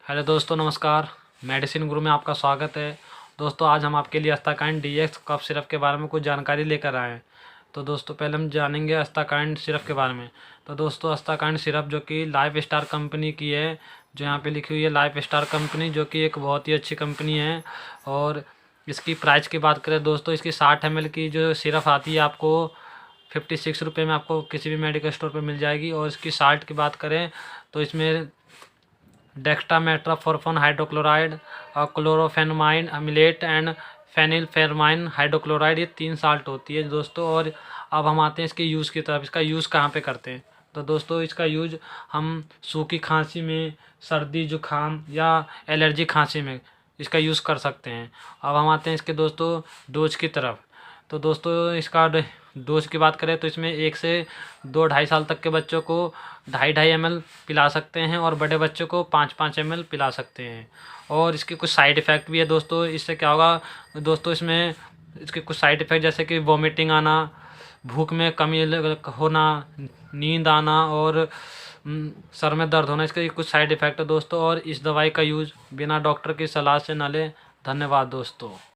Hello दोस्तों, नमस्कार। Medicine गुरु में आपका स्वागत है। दोस्तों, आज हम आपके लिए अस्ताकाइन डीएक्स कफ सिरप के बारे में कुछ जानकारी लेकर आए हैं। तो दोस्तों, पहले हम जानेंगे अस्ताकाइन सिरप के बारे में। तो दोस्तों, अस्ताकाइन सिरप जो कि लाइफ स्टार कंपनी की है, जो यहाँ पे लिखी हुई है लाइफ स्टार कंपनी, जो कि एक बहुत ही अच्छी कंपनी है। और इसकी प्राइस की बात करें दोस्तों, इसकी 60 ml की जो सिरप आती है आपको 56 रुपये में आपको किसी भी मेडिकल स्टोर पर मिल जाएगी। और इसकी साल्ट की बात करें तो इसमें डेक्स्टामेट्राफोर्फन हाइड्रोक्लोराइड और क्लोरोफेनमाइन अमिलेट एंड फेनिलफेरमाइन हाइड्रोक्लोराइड, ये 3 साल्ट होती है दोस्तों। और अब हम आते हैं इसके यूज़ की तरफ। इसका यूज़ कहाँ पे करते हैं? तो दोस्तों, इसका यूज हम सूखी खांसी में, सर्दी जुकाम या एलर्जी खांसी में इसका यूज़ कर सकते हैं। अब हम आते हैं इसके दोस्तों डोज की तरफ। तो दोस्तों, इसका डोज की बात करें तो इसमें 1 से 2-2.5 साल तक के बच्चों को 2.5-2.5 ml पिला सकते हैं और बड़े बच्चों को 5-5 ml पिला सकते हैं। और इसके कुछ साइड इफ़ेक्ट भी है दोस्तों। इससे क्या होगा दोस्तों, इसमें इसके कुछ साइड इफ़ेक्ट जैसे कि वॉमिटिंग आना, भूख में कमी होना, नींद आना और सर में दर्द होना, इसके कुछ साइड इफ़ेक्ट है दोस्तों। और इस दवाई का यूज़ बिना डॉक्टर की सलाह से न लें। धन्यवाद दोस्तों।